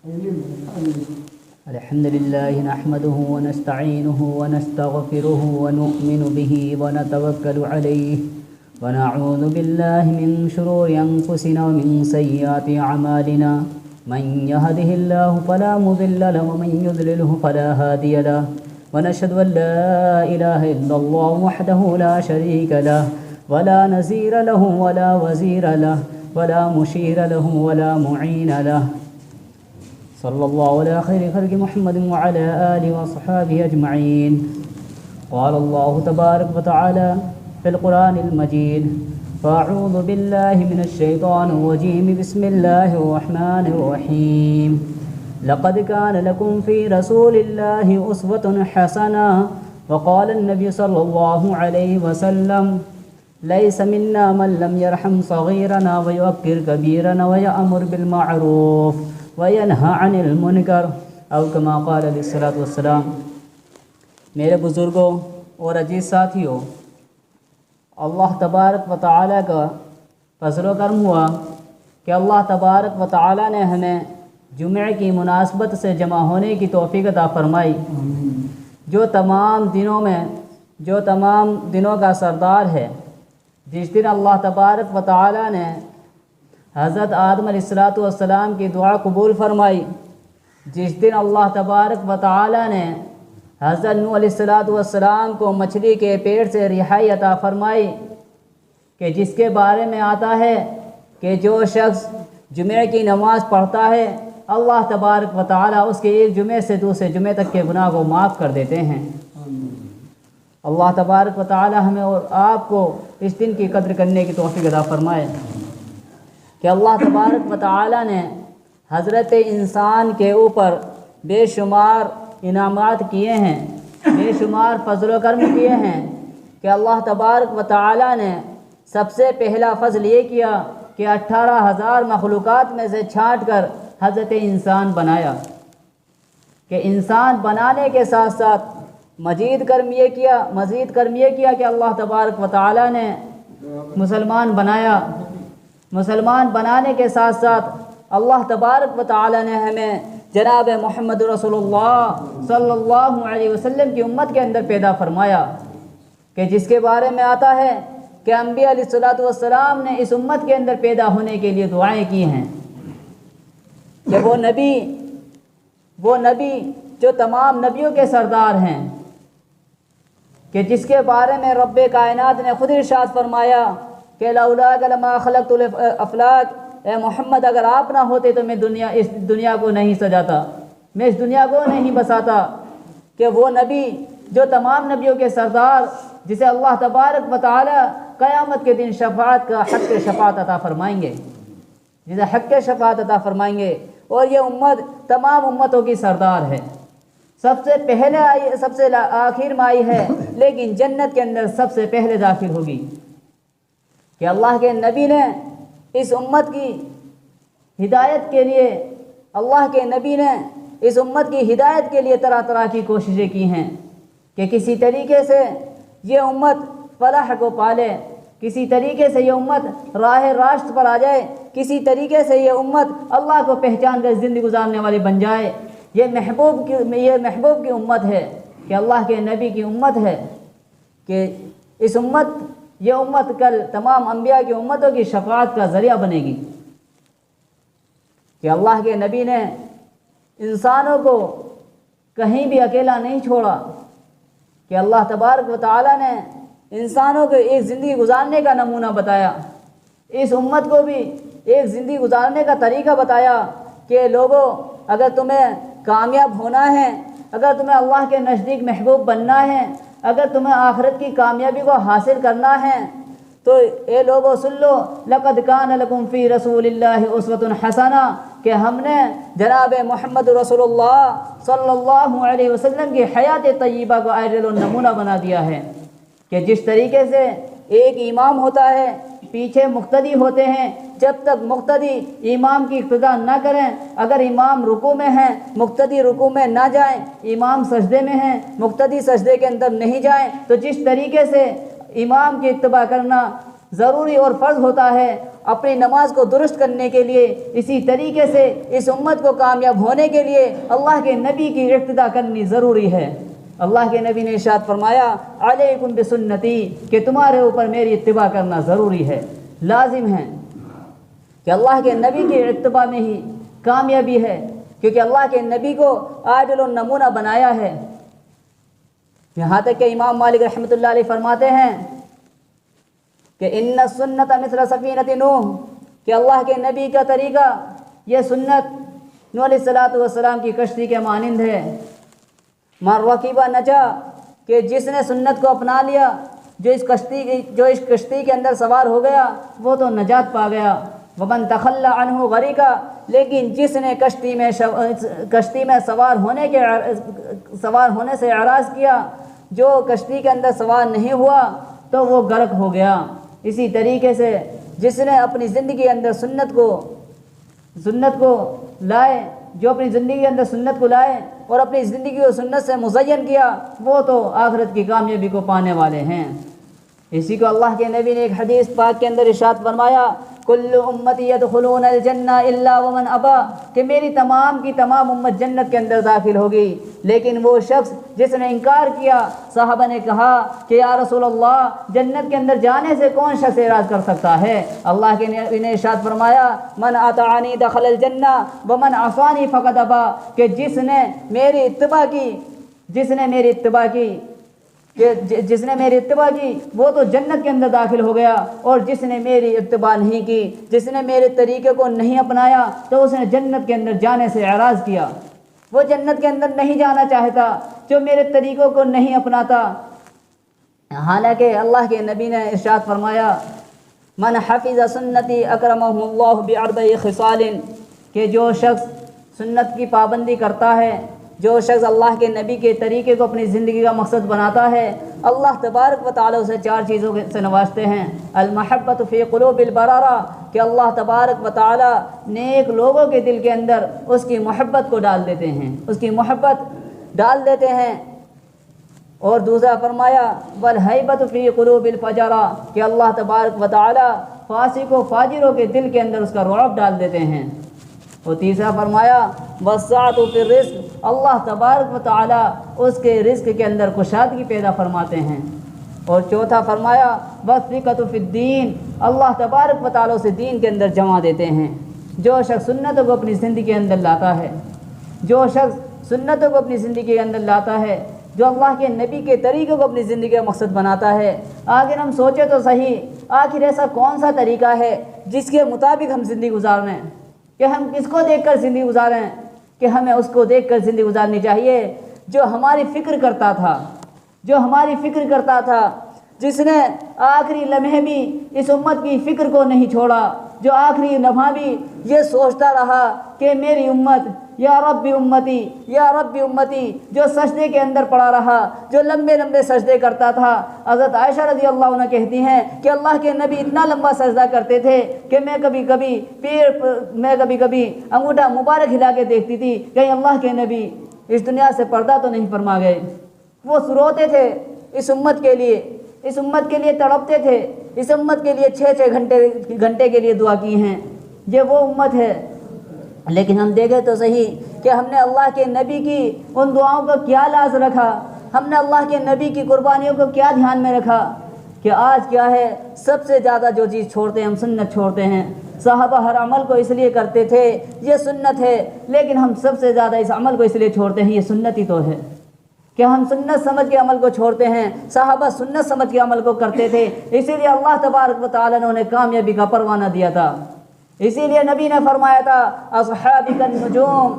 الحمد لله نحمده ونستعينه ونستغفره ونؤمن به ونتوكل عليه ونعوذ بالله من شرور أنفسنا ومن سيئات أعمالنا من يهده الله فلا مضل له ومن يضلله فلا هادي له ونشهد أن لا إله إلا الله وحده لا شريك له ولا نزير له ولا وزير له ولا مشير له ولا معين له صلى الله على خير خلق محمد وعلى آله وصحابه أجمعين. قال الله تبارك وتعالى في القرآن المجيد: فأعوذ بالله من الشيطان الرجيم بسم الله الرحمن الرحيم. لقد كان لكم في رسول الله أسوة حسنة. وقال النبي صلى الله عليه وسلم: ليس منا من لم يرحم صغيرنا ويوقر كبيرنا ويأمر بالمعروف وَيَنْهَى عَنِ الْمُنْكَرِ او كما قال علیہ الصلوۃ والسلام. میرے بزرگوں اور عزیز ساتھیوں، اللہ تبارک و تعالیٰ کا فضل و کرم ہوا کہ اللہ تبارک و تعالیٰ نے ہمیں جمعہ کی مناسبت سے جمع ہونے کی توفیق عطا فرمائی. جو تمام دنوں کا سردار ہے، جس دن اللہ تبارک و تعالیٰ نے حضرت آدم علیہ السلام کی دعا قبول فرمائی، جس دن اللہ تبارک و تعالیٰ نے حضرت نوح علیہ السلام کو مچھلی کے پیٹ سے رہائی عطا فرمائی، کہ جس کے بارے میں آتا ہے کہ جو شخص جمعہ کی نماز پڑھتا ہے، اللہ تبارک و تعالیٰ اس کے ایک جمعے سے دوسرے جمعے تک کے گناہ کو معاف کر دیتے ہیں. اللہ تبارک و تعالیٰ ہمیں اور آپ کو اس دن کی قدر کرنے کی توفیق عطا فرمائے کہ اللہ تبارک و تعالیٰ نے حضرت انسان کے اوپر بے شمار انعامات کیے ہیں، بے شمار فضل و کرم کیے ہیں، کہ اللہ تبارک و تعالیٰ نے سب سے پہلا فضل یہ کیا کہ 18,000 مخلوقات میں سے چھانٹ کر حضرت انسان بنایا. کہ انسان بنانے کے ساتھ ساتھ مزید کرم یہ کیا کہ اللہ تبارک و تعالیٰ نے مسلمان بنایا. مسلمان بنانے کے ساتھ ساتھ اللہ تبارک و تعالیٰ نے ہمیں جناب محمد رسول اللہ صلی اللہ علیہ وسلم کی امت کے اندر پیدا فرمایا، کہ جس کے بارے میں آتا ہے کہ انبیاء علیہ السلام نے اس امت کے اندر پیدا ہونے کے لیے دعائیں کی ہیں، کہ وہ نبی جو تمام نبیوں کے سردار ہیں، کہ جس کے بارے میں رب کائنات نے خود ارشاد فرمایا کہ لولاک لما خلقت الافلاک، اے محمد اگر آپ نہ ہوتے تو میں اس دنیا کو نہیں سجاتا، میں اس دنیا کو نہیں بساتا. کہ وہ نبی جو تمام نبیوں کے سردار، جسے اللہ تبارک و تعالی قیامت کے دن شفاعت کا حق شفاعت عطا فرمائیں گے، اور یہ امت تمام امتوں کی سردار ہے. سب سے پہلے آئی، سب سے آخر میں آئی ہے، لیکن جنت کے اندر سب سے پہلے داخل ہوگی. کہ اللہ کے نبی نے اس امت کی ہدایت کے لیے طرح طرح کی کوششیں کی ہیں، کہ کسی طریقے سے یہ امت فلاح کو پالے، کسی طریقے سے یہ امت راہ راست پر آ جائے، کسی طریقے سے یہ امت اللہ کو پہچان کر زندگی گزارنے والی بن جائے. یہ محبوب کی امت ہے، کہ اللہ کے نبی کی امت ہے، کہ یہ امت کل تمام انبیاء کی امتوں کی شفاعت کا ذریعہ بنے گی. کہ اللہ کے نبی نے انسانوں کو کہیں بھی اکیلا نہیں چھوڑا، کہ اللہ تبارک و تعالیٰ نے انسانوں کو ایک زندگی گزارنے کا نمونہ بتایا، اس امت کو بھی ایک زندگی گزارنے کا طریقہ بتایا، کہ لوگوں اگر تمہیں کامیاب ہونا ہے، اگر تمہیں اللہ کے نزدیک محبوب بننا ہے، اگر تمہیں آخرت کی کامیابی کو حاصل کرنا ہے، تو اے لوگوں سن لو، لقد کان لکم فی رسول اللہ اسوۃ حسنہ، کہ ہم نے جناب محمد رسول اللہ صلی اللہ علیہ وسلم کی حیات طیبہ کو آئیڈیل نمونہ بنا دیا ہے. کہ جس طریقے سے ایک امام ہوتا ہے، پیچھے مقتدی ہوتے ہیں، جب تک مقتدی امام کی اقتداء نہ کریں، اگر امام رکوع میں ہیں مقتدی رکوع میں نہ جائیں، امام سجدے میں ہیں مقتدی سجدے کے اندر نہیں جائیں، تو جس طریقے سے امام کی اتباع کرنا ضروری اور فرض ہوتا ہے اپنی نماز کو درست کرنے کے لیے، اسی طریقے سے اس امت کو کامیاب ہونے کے لیے اللہ کے نبی کی اقتداء کرنی ضروری ہے۔ اللہ کے نبی نے ارشاد فرمایا علیکم بسنتی، کہ تمہارے اوپر میری اتباع کرنا ضروری ہے، لازم ہے، کہ اللہ کے نبی کی اتباع میں ہی کامیابی ہے، کیونکہ اللہ کے نبی کو عادل و نمونہ بنایا ہے۔ یہاں تک کہ امام مالک رحمۃ اللہ علیہ فرماتے ہیں کہ ان السنت مثل سفینۃ نوح، کہ اللہ کے نبی کا طریقہ، یہ سنت نوح علیہ السلام کی کشتی کے مانند ہے۔ من رکب نجا، کہ جس نے سنت کو اپنا لیا، جو اس کشتی کے اندر سوار ہو گیا وہ تو نجات پا گیا۔ ومن تخلی عنہ غریقا، لیکن جس نے کشتی میں سوار ہونے سے اعراض کیا، جو کشتی کے اندر سوار نہیں ہوا تو وہ غرق ہو گیا۔ اسی طریقے سے جس نے اپنی زندگی کے اندر سنت کو لائے، جو اپنی زندگی کے اندر سنت کو لائے اور اپنی زندگی کو سنت سے مزین کیا، وہ تو آخرت کی کامیابی کو پانے والے ہیں۔ اسی کو اللہ کے نبی نے ایک حدیث پاک کے اندر ارشاد فرمایا کل امتی یدخلون الجنہ الا ومن ابا، کہ میری تمام کی تمام امت جنت کے اندر داخل ہوگی لیکن وہ شخص جس نے انکار کیا۔ صحابہ نے کہا کہ یا رسول اللہ، جنت کے اندر جانے سے کون شخص اعراض کر سکتا ہے؟ اللہ کے نبی نے ارشاد فرمایا من اطاعنی دخل الجنہ ومن عصانی فقد ابا، کہ جس نے میری اتباع کی وہ تو جنت کے اندر داخل ہو گیا، اور جس نے میری اتباع نہیں کی، جس نے میرے طریقے کو نہیں اپنایا، تو اس نے جنت کے اندر جانے سے اعراض کیا۔ وہ جنت کے اندر نہیں جانا چاہتا جو میرے طریقوں کو نہیں اپناتا۔ حالانکہ اللہ کے نبی نے ارشاد فرمایا من حفظ سنتی اکرمہ اللہ باربع خصال، کہ جو شخص سنت کی پابندی کرتا ہے، جو شخص اللہ کے نبی کے طریقے کو اپنی زندگی کا مقصد بناتا ہے، اللہ تبارک و تعالیٰ اسے 4 چیزوں سے نوازتے ہیں۔ المحبت فی قلوب البرارہ، کہ اللہ تبارک و تعالیٰ نیک لوگوں کے دل کے اندر اس کی محبت کو ڈال دیتے ہیں، اور دوسرا فرمایا والہیبت فی قلوب الفجرہ، کہ اللہ تبارک و تعالیٰ فاسق و فاجروں کے دل کے اندر اس کا رعب ڈال دیتے ہیں۔ اور تیسرا فرمایا والسعۃ فی الرزق، اللہ تبارک و تعالیٰ اس کے رزق کے اندر کشادگی پیدا فرماتے ہیں۔ اور چوتھا فرمایا والثقۃ فی الدین، اللہ تبارک و تعالیٰ اسے دین کے اندر جمع دیتے ہیں۔ جو شخص سنتوں کو اپنی زندگی کے اندر لاتا ہے، جو اللہ کے نبی کے طریقے کو اپنی زندگی کا مقصد بناتا ہے۔ آخر ہم سوچے تو صحیح، آخر ایسا کون سا طریقہ ہے جس کے مطابق ہم زندگی گزاریں، کہ ہم کس کو دیکھ کر زندگی گزاریں؟ کہ ہمیں اس کو دیکھ کر زندگی گزارنی چاہیے جو ہماری فکر کرتا تھا، جس نے آخری لمحے بھی اس امت کی فکر کو نہیں چھوڑا، جو آخری لمحہ بھی یہ سوچتا رہا کہ میری امت یا رب امتی، جو سجدے کے اندر پڑا رہا، جو لمبے لمبے سجدے کرتا تھا۔ حضرت عائشہ رضی اللہ عنہ کہتی ہیں کہ اللہ کے نبی اتنا لمبا سجدہ کرتے تھے کہ میں کبھی کبھی انگوٹھا مبارک ہلا کے دیکھتی تھی کہیں اللہ کے نبی اس دنیا سے پردہ تو نہیں فرما گئے۔ وہ روتے تھے اس امت کے لیے تڑپتے تھے، اس امت کے لیے 6 گھنٹے کے لیے دعا کی ہیں۔ یہ وہ امت ہے، لیکن ہم دیکھیں تو صحیح کہ ہم نے اللہ کے نبی کی ان دعاؤں کو کیا لاز رکھا، ہم نے اللہ کے نبی کی قربانیوں کو کیا دھیان میں رکھا، کہ آج کیا ہے سب سے زیادہ جو چیز چھوڑتے ہیں ہم سنت چھوڑتے ہیں۔ صحابہ ہر عمل کو اس لیے کرتے تھے یہ سنت ہے، لیکن ہم سب سے زیادہ اس عمل کو اس لیے چھوڑتے ہیں یہ سنت ہی تو ہے، کہ ہم سنت سمجھ کے عمل کو چھوڑتے ہیں۔ صحابہ سنت سمجھ کے عمل کو کرتے تھے، اسی لیے اللہ تبارک و تعالیٰ نے انہیں کامیابی کا پروانہ دیا تھا۔ اسی لیے نبی نے فرمایا تھا اصحابی کالنجوم،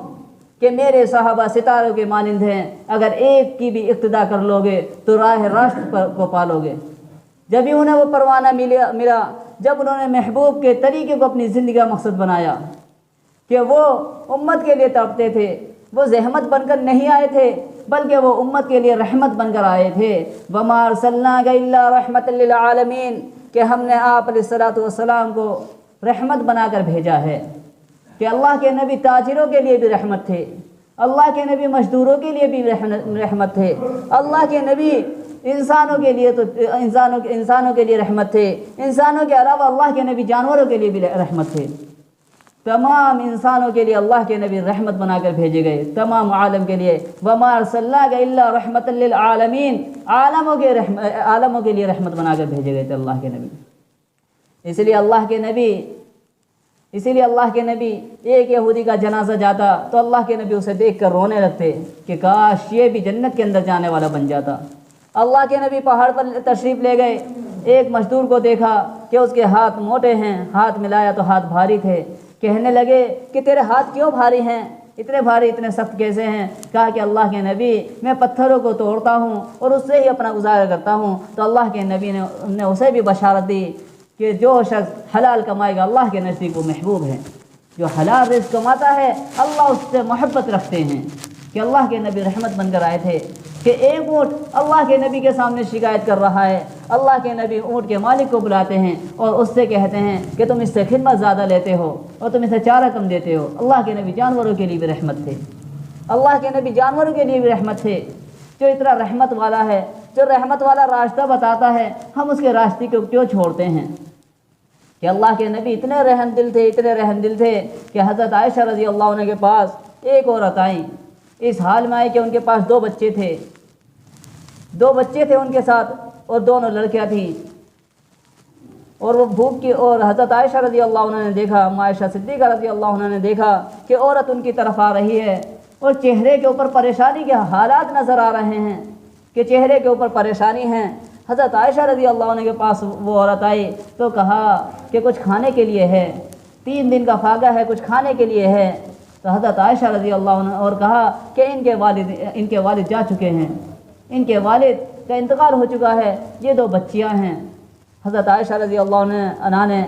کہ میرے صحابہ ستاروں کے مانند ہیں، اگر ایک کی بھی اقتداء کر لو گے تو راہ راست کو پالو گے۔ جب ہی انہیں وہ پروانہ ملا جب انہوں نے محبوب کے طریقے کو اپنی زندگی کا مقصد بنایا، کہ وہ امت کے لیے تڑپتے تھے، وہ زحمت بن کر نہیں آئے تھے بلکہ وہ امت کے لیے رحمت بن کر آئے تھے۔ وما ارسلناک الا رحمۃ للعالمین، کہ ہم نے آپ علیہ الصلوۃ والسلام کو رحمت بنا کر بھیجا ہے، کہ اللہ کے نبی تاجروں کے لیے بھی رحمت تھے، اللہ کے نبی مزدوروں کے لیے بھی رحمت تھے، اللہ کے نبی انسانوں کے لیے تو انسانوں کے لیے رحمت تھے، انسانوں کے علاوہ اللہ کے نبی جانوروں کے لیے بھی رحمت تھے۔ تمام انسانوں کے لیے اللہ کے نبی رحمت بنا کر بھیجے گئے، تمام عالم کے لیے۔ وما ارسلناک الا رحمۃ للعالمین، عالموں کے لیے رحمت بنا کر بھیجے گئے تھے اللہ کے نبی۔ اس لیے اللہ کے نبی ایک یہودی کا جنازہ جاتا تو اللہ کے نبی اسے دیکھ کر رونے لگتے کہ کاش یہ بھی جنت کے اندر جانے والا بن جاتا۔ اللہ کے نبی پہاڑ پر تشریف لے گئے، ایک مزدور کو دیکھا کہ اس کے ہاتھ موٹے ہیں، ہاتھ ملایا تو ہاتھ بھاری تھے۔ کہنے لگے کہ تیرے ہاتھ کیوں بھاری ہیں، اتنے بھاری اتنے سخت کیسے ہیں؟ کہا کہ اللہ کے نبی میں پتھروں کو توڑتا ہوں اور اس سے ہی اپنا گزارا کرتا ہوں۔ تو اللہ کے نبی نے اسے بھی بشارت دی کہ جو شخص حلال کمائے گا اللہ کے نزدیک وہ محبوب ہے، جو حلال رزق کماتا ہے اللہ اس سے محبت رکھتے ہیں۔ کہ اللہ کے نبی رحمت بن کر آئے تھے کہ ایک اونٹ اللہ کے نبی کے سامنے شکایت کر رہا ہے، اللہ کے نبی اونٹ کے مالک کو بلاتے ہیں اور اس سے کہتے ہیں کہ تم اس سے خدمت زیادہ لیتے ہو اور تم اسے چارہ کم دیتے ہو۔ اللہ کے نبی جانوروں کے لیے بھی رحمت تھے، اللہ کے نبی جانوروں کے لیے بھی رحمت تھے۔ جو اتنا رحمت والا ہے، جو رحمت والا راستہ بتاتا ہے، ہم اس کے راستے کو کیوں چھوڑتے ہیں؟ کہ اللہ کے نبی اتنے رحم دل تھے کہ حضرت عائشہ رضی اللہ عنہ کے پاس ایک عورت آئیں، اس حال میں آئی کہ ان کے پاس دو بچے تھے ان کے ساتھ اور دونوں لڑکیاں تھیں، اور وہ بھوک کی، اور حضرت عائشہ رضی اللہ عنہ نے دیکھا، عائشہ صدیقہ رضی اللہ عنہ نے دیکھا کہ عورت ان کی طرف آ رہی ہے اور چہرے کے اوپر پریشانی کے حالات نظر آ رہے ہیں کہ چہرے کے اوپر پریشانی ہے۔ حضرت عائشہ رضی اللہ عنہ کے پاس وہ عورت آئی تو کہا کہ کچھ کھانے کے لیے ہے، 3 دن کا فاقہ ہے، کچھ کھانے کے لیے ہے۔ تو حضرت عائشہ رضی اللہ عنہ اور کہا کہ ان کے والد جا چکے ہیں، ان کے والد کا انتقال ہو چکا ہے، یہ 2 بچیاں ہیں۔ حضرت عائشہ رضی اللہ عنہ نے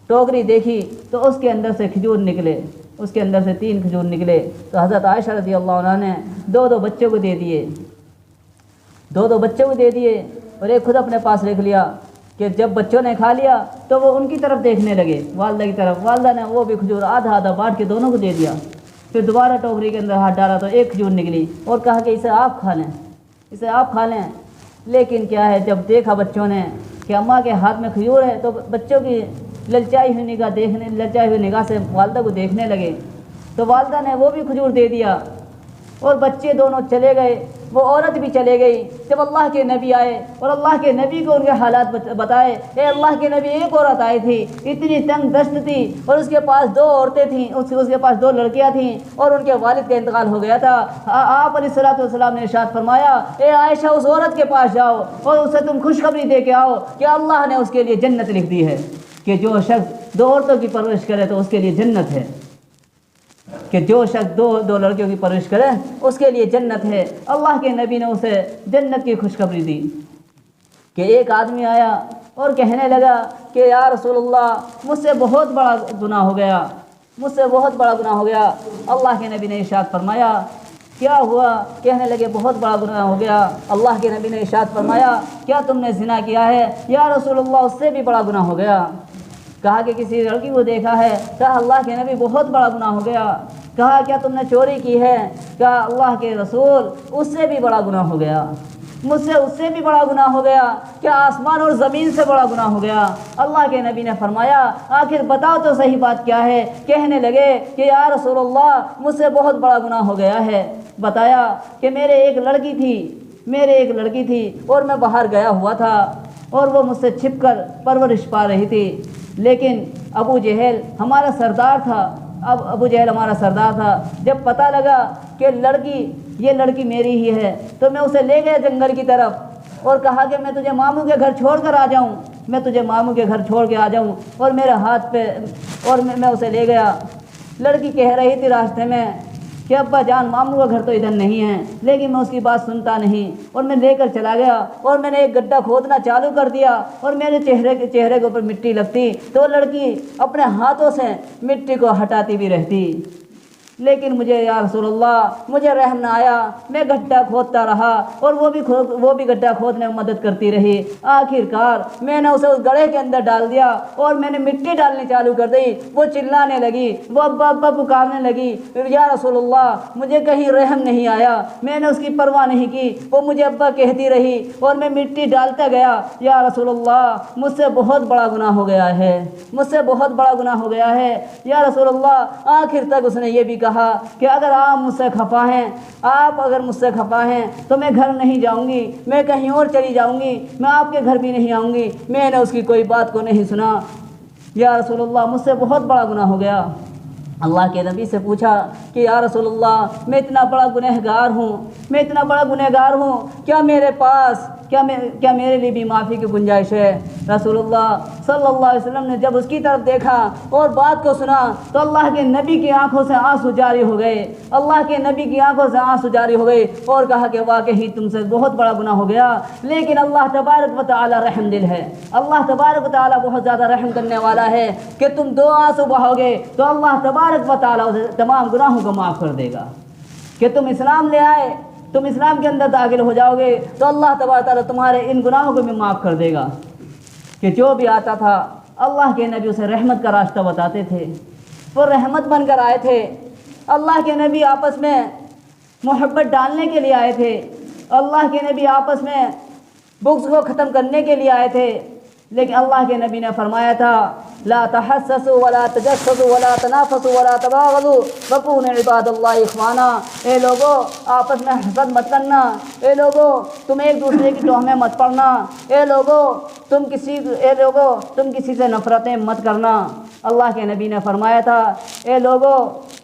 ٹوکری دیکھی تو اس کے اندر سے کھجور نکلے، اس کے اندر سے 3 کھجور نکلے۔ تو حضرت عائشہ رضی اللہ عنہ نے 2 بچوں کو دے دیے، 2 بچوں کو دے دیے اور ایک خود اپنے پاس رکھ لیا کہ جب بچوں نے کھا لیا تو وہ ان کی طرف دیکھنے لگے، والدہ کی طرف۔ والدہ نے وہ بھی کھجور آدھا بانٹ کے دونوں کو دے دیا۔ پھر دوبارہ ٹوکری کے اندر ہاتھ ڈالا تو 1 کھجور نکلی اور کہا کہ اسے آپ کھا لیں۔ لیکن کیا ہے، جب دیکھا بچوں نے کہ اماں کے ہاتھ میں کھجور ہے تو بچوں کی للچائی ہوئی نگاہ سے والدہ کو دیکھنے لگے، تو والدہ نے وہ بھی کھجور دے دیا اور بچے دونوں چلے گئے، وہ عورت بھی چلے گئی۔ جب اللہ کے نبی آئے اور اللہ کے نبی کو ان کے حالات بتائے، اے اللہ کے نبی ایک عورت آئی تھی، اتنی تنگ دست تھی اور اس کے پاس 2 عورتیں تھیں، اس کے پاس 2 لڑکیاں تھیں اور ان کے والد کا انتقال ہو گیا تھا۔ آپ علیہ الصلوۃ والسلام نے ارشاد فرمایا، اے عائشہ اس عورت کے پاس جاؤ اور اسے تم خوشخبری دے کے آؤ کہ اللہ نے اس کے لیے جنت لکھ دی ہے، کہ جو شخص 2 عورتوں کی پرورش کرے تو اس کے لیے جنت ہے، کہ جو شخص 2 لڑکیوں کی پرورش کرے اس کے لیے جنت ہے۔ اللہ کے نبی نے اسے جنت کی خوشخبری دی۔ کہ ایک آدمی آیا اور کہنے لگا کہ یا رسول اللہ مجھ سے بہت بڑا گناہ ہو گیا۔ اللہ کے نبی نے ارشاد فرمایا کیا ہوا؟ کہنے لگے بہت بڑا گناہ ہو گیا۔ اللہ کے نبی نے ارشاد فرمایا کیا تم نے زنا کیا ہے؟ یا رسول اللہ اس سے بھی بڑا گناہ ہو گیا۔ کہا کہ کسی لڑکی کو دیکھا ہے؟ کہا اللہ کے نبی بہت بڑا گناہ ہو گیا۔ کہا کیا تم نے چوری کی ہے؟ کہا اللہ کے رسول اس سے بھی بڑا گناہ ہو گیا، مجھ سے اس سے بھی بڑا گناہ ہو گیا، کیا آسمان اور زمین سے بڑا گناہ ہو گیا؟ اللہ کے نبی نے فرمایا آخر بتاؤ تو صحیح بات کیا ہے؟ کہنے لگے کہ یا رسول اللہ مجھ سے بہت بڑا گناہ ہو گیا ہے۔ بتایا کہ میرے ایک لڑکی تھی اور میں باہر گیا ہوا تھا اور وہ مجھ سے چھپ کر پرورش پا رہی تھی، لیکن ابو جہل ہمارا سردار تھا، جب پتہ لگا کہ یہ لڑکی میری ہی ہے تو میں اسے لے گیا جنگل کی طرف اور کہا کہ میں تجھے ماموں کے گھر چھوڑ کے آ جاؤں اور میرے ہاتھ پہ، اور میں اسے لے گیا۔ لڑکی کہہ رہی تھی راستے میں کہ ابا جان ماموں کا گھر تو ادھر نہیں ہے، لیکن میں اس کی بات سنتا نہیں اور میں لے کر چلا گیا اور میں نے ایک گڈھا کھودنا چالو کر دیا اور میرے چہرے کے اوپر مٹی لگتی تو لڑکی اپنے ہاتھوں سے مٹی کو ہٹاتی بھی رہتی، لیکن مجھے یا رسول اللہ مجھے رحم نہ آیا، میں گڈھا کھودتا رہا اور وہ بھی گڈھا کھودنے میں مدد کرتی رہی۔ آخر کار میں نے اسے اس گڑھے کے اندر ڈال دیا اور میں نے مٹی ڈالنی چالو کر دی۔ وہ چلانے لگی، وہ ابا ابا پکارنے لگی، یا رسول اللہ مجھے کہیں رحم نہیں آیا، میں نے اس کی پرواہ نہیں کی، وہ مجھے ابا کہتی رہی اور میں مٹی ڈالتا گیا۔ یا رسول اللہ مجھ سے بہت بڑا گناہ ہو گیا ہے، مجھ سے بہت بڑا گناہ ہو گیا ہے یا رسول اللہ۔ آخر تک اس نے یہ بھی کہا کہ اگر آپ مجھ سے خفا ہیں، تو میں گھر نہیں جاؤں گی، میں کہیں اور چلی جاؤں گی، میں آپ کے گھر بھی نہیں آؤں گی۔ میں نے اس کی کوئی بات کو نہیں سنا۔ یا رسول اللہ مجھ سے بہت بڑا گناہ ہو گیا۔ اللہ کے نبی سے پوچھا کہ یا رسول اللہ میں اتنا بڑا گنہگار ہوں، کیا میرے لیے بھی معافی کی گنجائش ہے؟ رسول اللہ صلی اللہ علیہ وسلم نے جب اس کی طرف دیکھا اور بات کو سنا تو اللہ کے نبی کی آنکھوں سے آنسو جاری ہو گئے اور کہا کہ واقعی تم سے بہت بڑا گناہ ہو گیا، لیکن اللہ تبارک و تعالی رحم دل ہے، اللہ تبارک و تعالی بہت زیادہ رحم کرنے والا ہے کہ تم 2 آنسو بہاؤگے تو اللہ تبارک و تعالی اسے تمام گناہوں کو معاف کر دے گا۔ کہ تم اسلام لے آئے، تم اسلام کے اندر داخل ہو جاؤ گے تو اللہ تبارک و تعالی تمہارے ان گناہوں کو بھی معاف کر دے گا۔ کہ جو بھی آتا تھا اللہ کے نبی اسے رحمت کا راستہ بتاتے تھے، وہ رحمت بن کر آئے تھے۔ اللہ کے نبی آپس میں محبت ڈالنے کے لیے آئے تھے، اللہ کے نبی آپس میں بغض کو ختم کرنے کے لیے آئے تھے، لیکن اللہ کے نبی نے فرمایا تھا لا تحسسوا ولا تجسسوا ولا تنافسوا ولا تباغضوا وكونوا عباد اللہ اخوانا۔ اے لوگو آپس میں حسد مت کرنا، اے لوگو تم ایک دوسرے کی ٹوہمیں مت پڑنا، اے لوگو تم کسی سے نفرتیں مت کرنا۔ اللہ کے نبی نے فرمایا تھا اے لوگو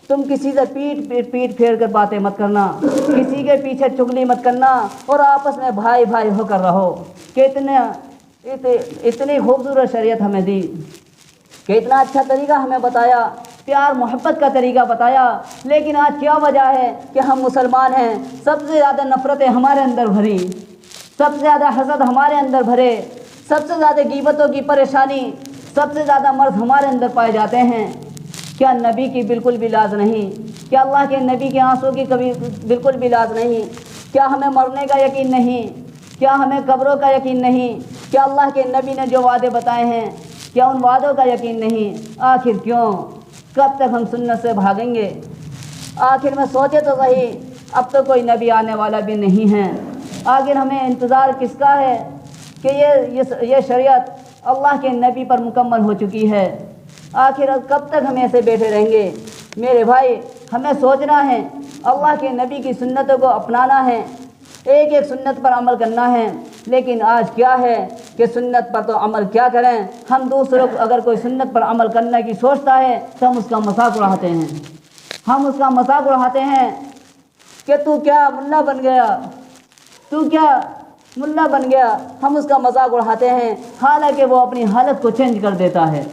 تم کسی سے پیٹ پھیر کر باتیں مت کرنا، کسی کے پیچھے چگلی مت کرنا اور آپس میں بھائی بھائی ہو کر رہو۔ کہ اتنی خوبصورت شریعت ہمیں دی، کہ اتنا اچھا طریقہ ہمیں بتایا، پیار محبت کا طریقہ بتایا، لیکن آج کیا وجہ ہے کہ ہم مسلمان ہیں، سب سے زیادہ نفرتیں ہمارے اندر بھری، سب سے زیادہ حسد ہمارے اندر بھرے، سب سے زیادہ غیبتوں کی پریشانی، سب سے زیادہ مرض ہمارے اندر پائے جاتے ہیں۔ کیا نبی کی بالکل بھی لاز نہیں؟ کیا اللہ کے نبی کے آنسوں کی کبھی بالکل بھی لاز نہیں؟ کیا ہمیں مرنے کا یقین نہیں؟ کیا ہمیں قبروں کا یقین نہیں؟ کیا اللہ کے نبی نے جو وعدے بتائے ہیں کیا ان وعدوں کا یقین نہیں؟ آخر کیوں؟ کب تک ہم سنت سے بھاگیں گے؟ آخر میں سوچے تو صحیح، اب تو کوئی نبی آنے والا بھی نہیں ہے، آخر ہمیں انتظار کس کا ہے کہ یہ شریعت اللہ کے نبی پر مکمل ہو چکی ہے، آخر کب تک ہم ایسے بیٹھے رہیں گے؟ میرے بھائی ہمیں سوچنا ہے، اللہ کے نبی کی سنتوں کو اپنانا ہے، ایک ایک سنت پر عمل کرنا ہے، لیکن آج کیا ہے کہ سنت پر تو عمل کیا کریں، ہم دوسروں کو اگر کوئی سنت پر عمل کرنے کی سوچتا ہے تو ہم اس کا مذاق اڑاتے ہیں، کہ تو کیا ملا بن گیا، ہم اس کا مذاق اڑاتے ہیں، حالانکہ وہ اپنی حالت کو چینج کر دیتا ہے۔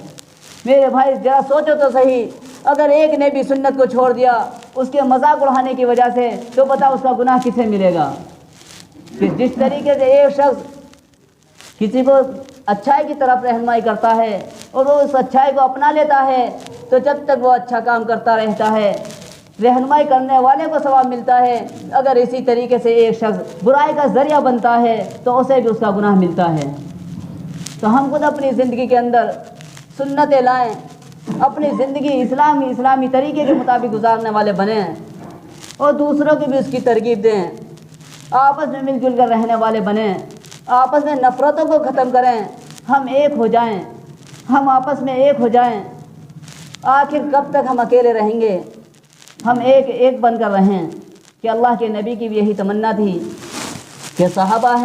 میرے بھائی ذرا سوچو تو صحیح، اگر ایک نے بھی سنت کو چھوڑ دیا اس کے مذاق اڑانے کی وجہ سے تو بتا اس کا گناہ کسے ملے گا؟ کہ جس طریقے سے ایک شخص کسی کو اچھائی کی طرف رہنمائی کرتا ہے اور وہ اس اچھائی کو اپنا لیتا ہے تو جب تک وہ اچھا کام کرتا رہتا ہے رہنمائی کرنے والے کو ثواب ملتا ہے، اگر اسی طریقے سے ایک شخص برائی کا ذریعہ بنتا ہے تو اسے بھی اس کا گناہ ملتا ہے۔ تو ہم خود اپنی زندگی کے اندر سنتیں لائیں، اپنی زندگی اسلامی طریقے کے مطابق گزارنے والے بنیں اور دوسروں کی بھی اس کی ترغیب دیں، آپس میں مل جل کر رہنے والے بنیں، آپس میں نفرتوں کو ختم کریں، ہم آپس میں ایک ہو جائیں۔ آخر کب تک ہم اکیلے رہیں گے؟ ہم ایک بن کر رہیں۔ کہ اللہ کے نبی کی بھی یہی تمنا تھی کہ صحابہ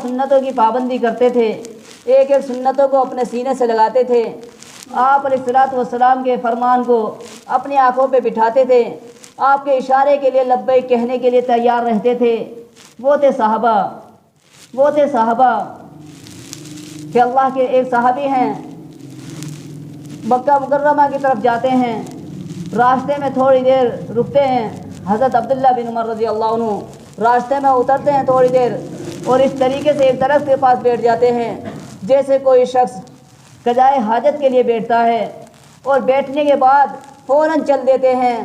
سنتوں کی پابندی کرتے تھے، ایک ایک سنتوں کو اپنے سینے سے لگاتے تھے، آپ علیہ الصلوۃ والسلام کے فرمان کو اپنی آنکھوں پہ بٹھاتے تھے، آپ کے اشارے کے لیے لبیک کہنے کے لیے تیار رہتے تھے۔ وہ تھے صحابہ کہ اللہ کے ایک صحابی ہیں، مکہ مکرمہ کی طرف جاتے ہیں، راستے میں تھوڑی دیر رکتے ہیں، حضرت عبداللہ بن عمر رضی اللہ عنہ راستے میں اترتے ہیں تھوڑی دیر اور اس طریقے سے ایک درخت کے پاس بیٹھ جاتے ہیں جیسے کوئی شخص قضائے حاجت کے لیے بیٹھتا ہے، اور بیٹھنے کے بعد فوراً چل دیتے ہیں،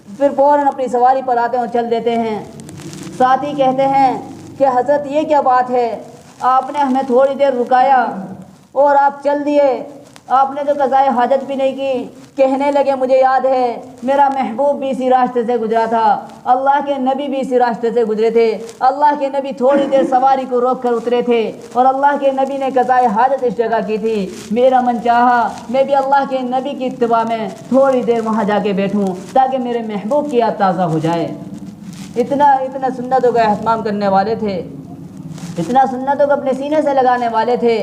پھر فوراً اپنی سواری پر آتے ہیں اور چل دیتے ہیں۔ ساتھی کہتے ہیں کہ حضرت یہ کیا بات ہے، آپ نے ہمیں تھوڑی دیر رکایا اور آپ چل دیے، آپ نے تو قضائے حاجت بھی نہیں کی۔ کہنے لگے مجھے یاد ہے میرا محبوب بھی اسی راستے سے گزرا تھا، اللہ کے نبی بھی اسی راستے سے گزرے تھے، اللہ کے نبی تھوڑی دیر سواری کو روک کر اترے تھے اور اللہ کے نبی نے قضائے حاجت اس جگہ کی تھی۔ میرا من چاہا میں بھی اللہ کے نبی کی اتباع میں تھوڑی دیر وہاں جا کے بیٹھوں تاکہ میرے محبوب کی یاد تازہ ہو جائے۔ اتنا سنتوں کا اہتمام کرنے والے تھے، اتنا سنتوں کو اپنے سینے سے لگانے والے تھے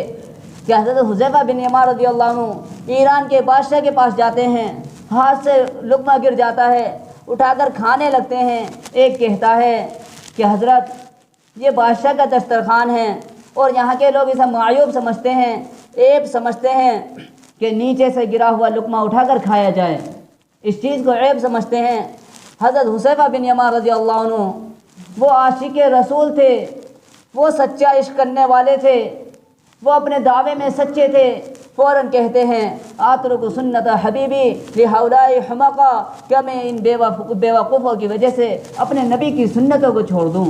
کہ حضرت حذیفہ بن یمان رضی اللہ عنہ ایران کے بادشاہ کے پاس جاتے ہیں، ہاتھ سے لقمہ گر جاتا ہے، اٹھا کر کھانے لگتے ہیں۔ ایک کہتا ہے کہ حضرت یہ بادشاہ کا دسترخوان ہے اور یہاں کے لوگ اسے معیوب سمجھتے ہیں، عیب سمجھتے ہیں کہ نیچے سے گرا ہوا لقمہ اٹھا کر کھایا جائے، اس چیز کو عیب سمجھتے ہیں۔ حضرت حذیفہ بن یمان رضی اللہ عنہ وہ عاشق رسول تھے، وہ سچا عشق کرنے والے تھے، وہ اپنے دعوے میں سچے تھے۔ فوراً کہتے ہیں اترک سنت حبیبی لہؤلاء حمقا، کیا میں ان بیوقوفوں کی وجہ سے اپنے نبی کی سنتوں کو چھوڑ دوں؟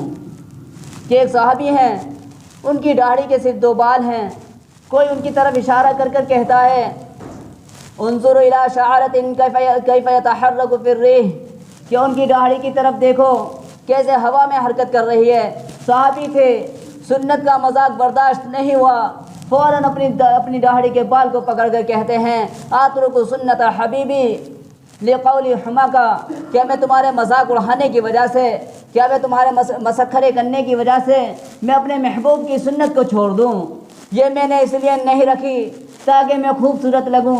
کہ ایک صحابی ہیں، ان کی داڑھی کے صرف 2 بال ہیں، کوئی ان کی طرف اشارہ کر کر کہتا ہے انظر الی شعرۃ کیف یتحرک فی الریح، کہ ان کی داڑھی کی طرف دیکھو کیسے ہوا میں حرکت کر رہی ہے۔ صحابی تھے، سنت کا مذاق برداشت نہیں ہوا، فوراً اپنی داڑھی کے بال کو پکڑ کر کہتے ہیں اترک سنت حبیبی لقول حمقا، کیا میں تمہارے مذاق اڑانے کی وجہ سے، کیا میں تمہارے مسخرے کرنے کی وجہ سے میں اپنے محبوب کی سنت کو چھوڑ دوں؟ یہ میں نے اس لیے نہیں رکھی تاکہ میں خوبصورت لگوں،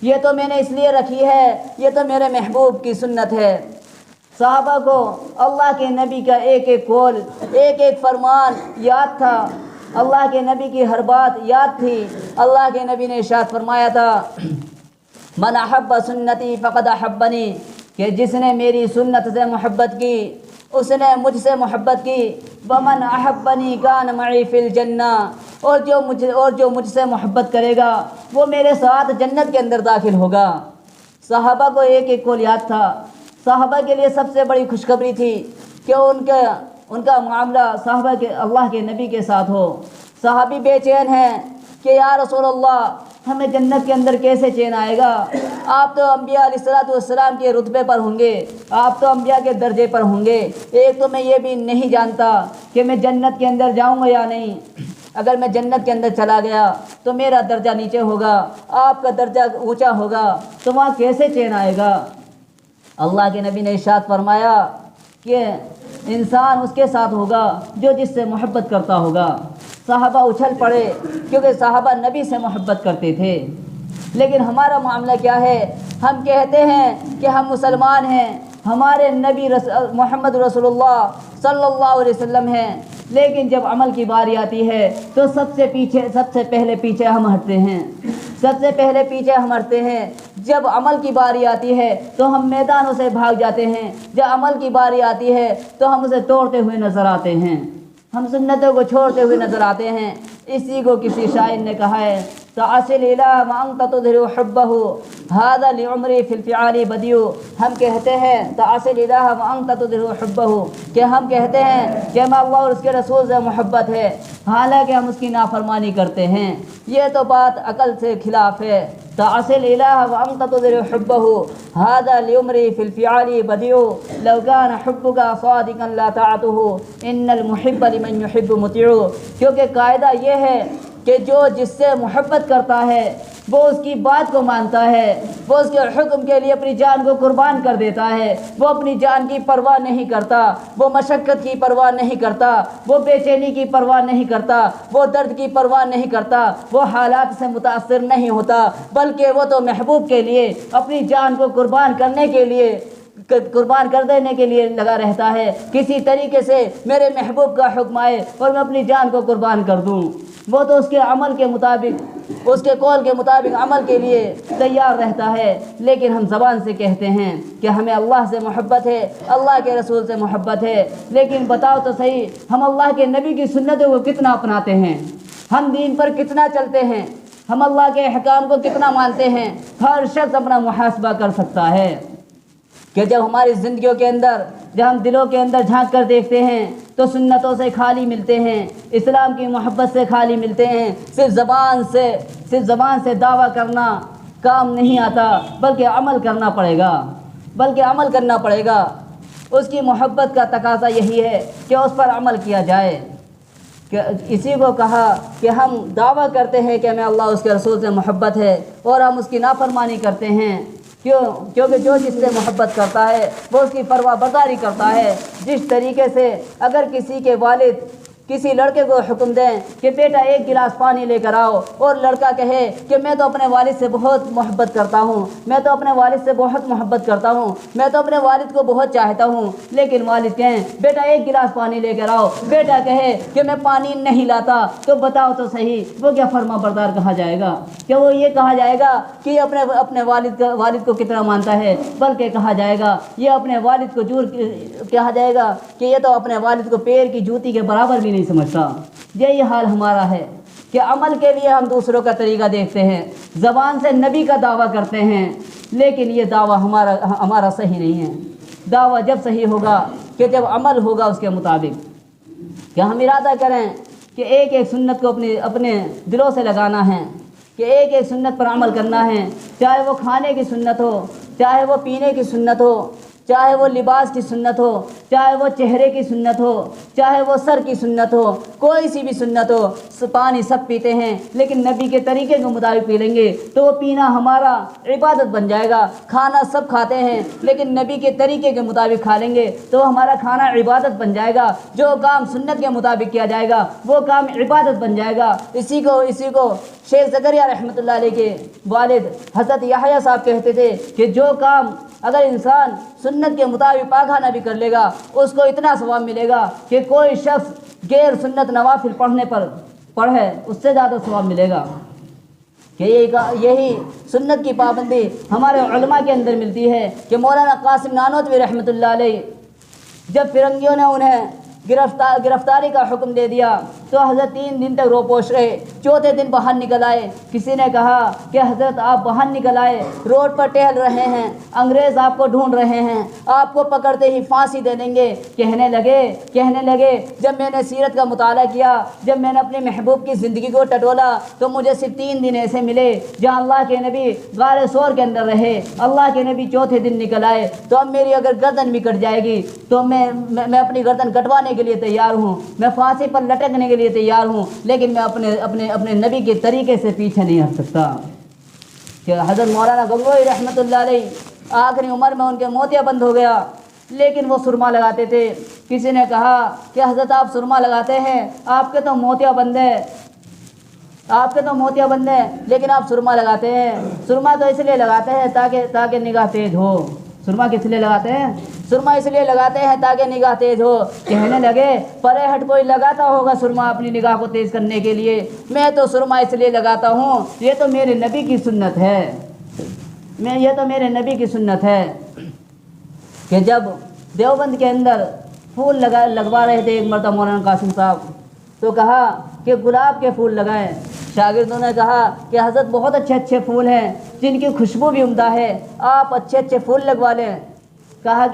یہ تو میں نے اس لیے رکھی ہے، یہ تو میرے محبوب کی سنت ہے۔ صحابہ کو اللہ کے نبی کا ایک ایک قول، ایک ایک فرمان یاد تھا، اللہ کے نبی کی ہر بات یاد تھی۔ اللہ کے نبی نے ارشاد فرمایا تھا من احب سنتی فقد احبنی، کہ جس نے میری سنت سے محبت کی اس نے مجھ سے محبت کی۔ ومن احبنی کان معی فی الجنہ، اور جو مجھ سے محبت کرے گا وہ میرے ساتھ جنت کے اندر داخل ہوگا۔ صحابہ کو ایک ایک قول یاد تھا۔ صحابہ کے لیے سب سے بڑی خوشخبری تھی کہ ان کا معاملہ صحابہ کے اللہ کے نبی کے ساتھ ہو۔ صحابی بے چین ہیں کہ یا رسول اللہ ہمیں جنت کے اندر کیسے چین آئے گا؟ آپ تو انبیاء علیہ الصلوۃ والسلام کے رتبے پر ہوں گے، آپ تو انبیاء کے درجے پر ہوں گے، ایک تو میں یہ بھی نہیں جانتا کہ میں جنت کے اندر جاؤں گا یا نہیں۔ اگر میں جنت کے اندر چلا گیا تو میرا درجہ نیچے ہوگا، آپ کا درجہ اونچا ہوگا، تو وہاں کیسے چین آئے گا؟ اللہ کے نبی نے ارشاد فرمایا کہ انسان اس کے ساتھ ہوگا جو جس سے محبت کرتا ہوگا۔ صحابہ اچھل پڑے کیونکہ صحابہ نبی سے محبت کرتے تھے۔ لیکن ہمارا معاملہ کیا ہے؟ ہم کہتے ہیں کہ ہم مسلمان ہیں، ہمارے نبی محمد رسول اللہ صلی اللہ علیہ وسلم ہیں، لیکن جب عمل کی باری آتی ہے تو سب سے پہلے پیچھے ہم ہٹتے ہیں، سب سے پہلے پیچھے ہم ہٹتے ہیں۔ جب عمل کی باری آتی ہے تو ہم میدانوں سے بھاگ جاتے ہیں، جب عمل کی باری آتی ہے تو ہم اسے توڑتے ہوئے نظر آتے ہیں، ہم سنتوں کو چھوڑتے ہوئے نظر آتے ہیں۔ اسی کو کسی شاعر نے کہا ہے تعصل الہ وانت تظہر حبہ ھذا لعمری فی الفعال بدیع، ہم کہتے ہیں تعصل الہ وانت تظہر حبہ، کہ ہم کہتے ہیں کہ ہمیں اللہ اور اس کے رسول سے محبت ہے حالانکہ ہم اس کی نافرمانی کرتے ہیں، یہ تو بات عقل سے خلاف ہے۔ تعصل الہ وانت تظہر حبہ ھذا لعمری فی الفعال بدیع لو کان حبک صادقا لا طاعتہ ان المحب لمن یحب مطیع، کیونکہ قاعدہ یہ ہے کہ جو جس سے محبت کرتا ہے وہ اس کی بات کو مانتا ہے، وہ اس کے حکم کے لیے اپنی جان کو قربان کر دیتا ہے، وہ اپنی جان کی پرواہ نہیں کرتا، وہ مشقت کی پرواہ نہیں کرتا، وہ بے چینی کی پرواہ نہیں کرتا، وہ درد کی پرواہ نہیں کرتا، وہ حالات سے متاثر نہیں ہوتا، بلکہ وہ تو محبوب کے لیے اپنی جان کو قربان کر دینے کے لیے لگا رہتا ہے۔ کسی طریقے سے میرے محبوب کا حکم آئے اور میں اپنی جان کو قربان کر دوں، وہ تو اس کے عمل کے مطابق، اس کے قول کے مطابق عمل کے لیے تیار رہتا ہے۔ لیکن ہم زبان سے کہتے ہیں کہ ہمیں اللہ سے محبت ہے، اللہ کے رسول سے محبت ہے، لیکن بتاؤ تو صحیح ہم اللہ کے نبی کی سنتوں کو کتنا اپناتے ہیں، ہم دین پر کتنا چلتے ہیں؟ ہم اللہ کے احکام کو کتنا مانتے ہیں، ہر شخص اپنا محاسبہ کر سکتا ہے کہ جب ہماری زندگیوں کے اندر، جب ہم دلوں کے اندر جھانک کر دیکھتے ہیں تو سنتوں سے خالی ملتے ہیں، اسلام کی محبت سے خالی ملتے ہیں۔ صرف زبان سے دعویٰ کرنا کام نہیں آتا، بلکہ عمل کرنا پڑے گا۔ اس کی محبت کا تقاضا یہی ہے کہ اس پر عمل کیا جائے۔ کہ اسی کو کہا کہ ہم دعویٰ کرتے ہیں کہ ہمیں اللہ اس کے رسول سے محبت ہے اور ہم اس کی نافرمانی کرتے ہیں، کیونکہ جو جس سے محبت کرتا ہے وہ اس کی فرما برداری کرتا ہے۔ جس طریقے سے اگر کسی کے والد کسی لڑکے کو حکم دیں کہ بیٹا ایک گلاس پانی لے کر آؤ، اور لڑکا کہے کہ میں تو اپنے والد سے بہت محبت کرتا ہوں، میں تو اپنے والد کو بہت چاہتا ہوں، لیکن والد کہیں بیٹا ایک گلاس پانی لے کر آؤ، بیٹا کہے کہ میں پانی نہیں لاتا، تو بتاؤ تو صحیح وہ کیا فرما بردار کہا جائے گا؟ کہ وہ یہ کہا جائے گا کہ یہ اپنے والد کو کتنا مانتا ہے، بلکہ کہا جائے گا یہ اپنے والد کو کہا جائے گا کہ یہ تو اپنے والد کو پیر کی جوتی کے برابر بھی نہیں سمجھتا۔ یہی حال ہمارا ہے کہ عمل کے لیے ہم دوسروں کا طریقہ دیکھتے ہیں، زبان سے نبی کا دعویٰ کرتے ہیں، لیکن یہ دعویٰ ہمارا صحیح نہیں ہے۔ دعویٰ جب صحیح ہوگا کہ جب عمل ہوگا اس کے مطابق، کہ ہم ارادہ کریں کہ ایک ایک سنت کو اپنے دلوں سے لگانا ہے، کہ ایک ایک سنت پر عمل کرنا ہے، چاہے وہ کھانے کی سنت ہو، چاہے وہ پینے کی سنت ہو، چاہے وہ لباس کی سنت ہو، چاہے وہ چہرے کی سنت ہو، چاہے وہ سر کی سنت ہو، کوئی سی بھی سنت ہو۔ پانی سب پیتے ہیں لیکن نبی کے طریقے کے مطابق پی لیں گے تو وہ پینا ہمارا عبادت بن جائے گا۔ کھانا سب کھاتے ہیں لیکن نبی کے طریقے کے مطابق کھا لیں گے تو ہمارا کھانا عبادت بن جائے گا۔ جو کام سنت کے مطابق کیا جائے گا وہ کام عبادت بن جائے گا۔ اسی کو شیخ زکریا رحمۃ اللہ علیہ کے والد حضرت یحییٰ صاحب کہتے تھے کہ جو کام اگر انسان سنت کے مطابق پاخانہ بھی کر لے گا اس کو اتنا ثواب ملے گا کہ کوئی شخص غیر سنت نوافل پڑھے اس سے زیادہ ثواب ملے گا۔ کہ یہی سنت کی پابندی ہمارے علماء کے اندر ملتی ہے کہ مولانا قاسم نانوتوی رحمۃ اللہ علیہ جب فرنگیوں نے انہیں گرفتاری کا حکم دے دیا تو حضرت 3 دن تک روپوش رہے۔ چوتھے دن باہر نکل آئے۔ کسی نے کہا کہ حضرت آپ باہر نکل آئے، روڈ پر ٹہل رہے ہیں، انگریز آپ کو ڈھونڈ رہے ہیں، آپ کو پکڑتے ہی پھانسی دے دیں گے۔ کہنے لگے جب میں نے سیرت کا مطالعہ کیا، جب میں نے اپنے محبوب کی زندگی کو ٹٹولا تو مجھے صرف 3 دن ایسے ملے جہاں اللہ کے نبی غار ثور کے اندر رہے، اللہ کے نبی چوتھے دن نکل آئے، تو اب میری اگر گردن بھی کٹ جائے گی تو میں اپنی گردن کٹوانے کے لیے تیار ہوں، میں پھانسی پر لٹکنے کے لیے تیار ہوں، لیکن میں اپنے نبی کے طریقے سے پیچھے نہیں ہٹ سکتا۔ کہ حضرت مولانا گنگوئی رحمۃ اللہ علیہ آخری عمر میں ان کے موتیا بند ہو گیا، لیکن وہ سرما لگاتے تھے۔ کسی نے کہا کہ حضرت آپ سرما لگاتے ہیں، آپ کے تو موتیا بند ہے لیکن آپ سرما لگاتے ہیں۔ سرما تو اس لیے لگاتے ہیں تاکہ نگاہ تیز ہو۔ سرما کس لیے لگاتے ہیں؟ سرما اس لیے لگاتے ہیں تاکہ نگاہ تیز ہو۔ کہنے لگے پرے ہٹ کوئی لگاتا ہوگا سرما اپنی نگاہ کو تیز کرنے کے لیے، میں تو سرما اس لیے لگاتا ہوں، یہ تو میرے نبی کی سنت ہے۔ کہ جب دیوبند کے اندر پھول لگوا رہے تھے ایک مرتبہ مولانا قاسم صاحب، تو کہا کہ گلاب کے پھول لگائیں۔ شاگردوں نے کہا کہ حضرت بہت اچھے پھول ہیں جن کی خوشبو بھی عمدہ ہے، آپ اچھے پھول لگوا لیں۔ کہا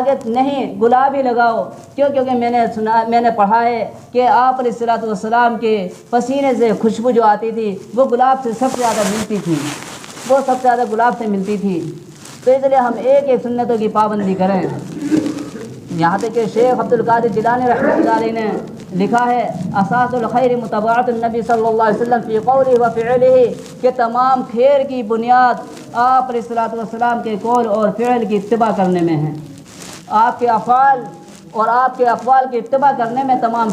کہ نہیں، گلاب ہی لگاؤ، کیونکہ میں نے پڑھا ہے کہ آپ علیہ الصلوۃ والسلام کے پسینے سے خوشبو جو آتی تھی وہ گلاب سے سب سے زیادہ گلاب سے ملتی تھی۔ تو اس لیے ہم ایک سنتوں کی پابندی کریں۔ یہاں تک کہ شیخ عبد القادر جیلانی رحمۃ اللہ علیہ نے لکھا ہے اساس الخیر متابعۃ النبی صلی اللہ علیہ وسلم فی قولہ و فعلہ، کہ تمام خیر کی بنیاد آپ علیہ الصلوۃ والسلام کے قول اور فعل کی اتباع کرنے میں ہے۔ آپ کے افعال اور آپ کے اقوال کی اتباع کرنے میں تمام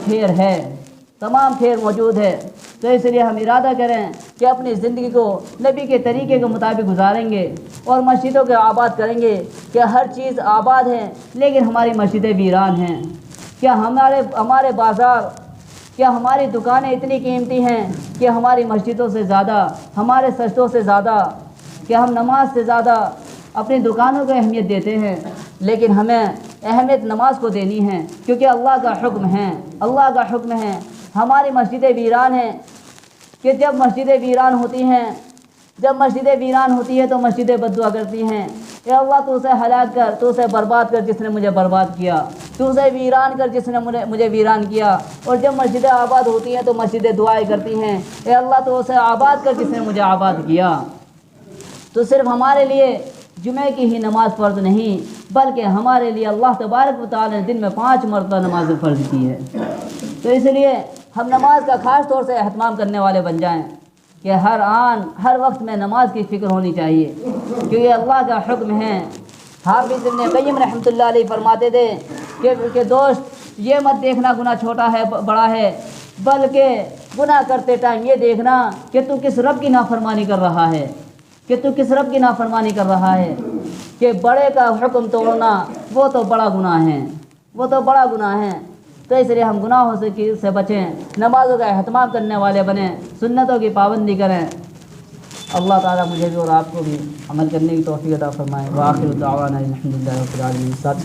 خیر موجود ہے۔ تو اس لیے ہم ارادہ کریں کہ اپنی زندگی کو نبی کے طریقے کے مطابق گزاریں گے اور مسجدوں کو آباد کریں گے۔ کہ ہر چیز آباد ہے لیکن ہماری مسجدیں ویران ہیں۔ کیا ہمارے بازار، کیا ہماری دکانیں اتنی قیمتی ہیں کہ ہماری مسجدوں سے زیادہ، ہمارے سجدوں سے زیادہ، کہ ہم نماز سے زیادہ اپنی دکانوں کو اہمیت دیتے ہیں؟ لیکن ہمیں اہمیت نماز کو دینی ہے، کیونکہ اللہ کا حکم ہے۔ ہماری مسجدیں ویران ہیں، کہ جب مسجدیں ویران ہوتی ہیں، جب مسجدیں ویران ہوتی ہے تو مسجدیں بد دعا کرتی ہیں، اے اللہ تو اسے ہلاک کر، تو اسے برباد کر جس نے مجھے برباد کیا، تو اسے ویران کر جس نے مجھے ویران کیا۔ اور جب مسجدیں آباد ہوتی ہیں تو مسجدیں دعائیں کرتی ہیں، اے اللہ تو اسے آباد کر جس نے مجھے آباد کیا۔ تو صرف ہمارے لیے جمعے کی ہی نماز فرض نہیں، بلکہ ہمارے لیے اللہ تبارک و تعالی نے دن میں 5 مرتبہ نماز فرض کی ہے۔ تو اس لیے ہم نماز کا خاص طور سے اہتمام کرنے والے بن جائیں کہ ہر وقت میں نماز کی فکر ہونی چاہیے، کیونکہ اللہ کا حکم ہے۔ حافظ ابن قیم رحمۃ اللہ علیہ فرماتے تھے کہ دوست یہ مت دیکھنا گناہ چھوٹا ہے بڑا ہے، بلکہ گناہ کرتے ٹائم یہ دیکھنا کہ تو کس رب کی نافرمانی کر رہا ہے، کہ تو کس رب کی نافرمانی کر رہا ہے، کہ بڑے کا حکم توڑنا وہ تو بڑا گناہ ہے، وہ تو بڑا گناہ ہے۔ تو اس لیے ہم گناہوں سے بچیں، نمازوں کا اہتمام کرنے والے بنیں، سنتوں کی پابندی کریں۔ اللہ تعالیٰ مجھے بھی اور آپ کو بھی عمل کرنے کی توفیق عطا فرمائے۔ وآخر دعوانا الحمد للہ رب العالمین۔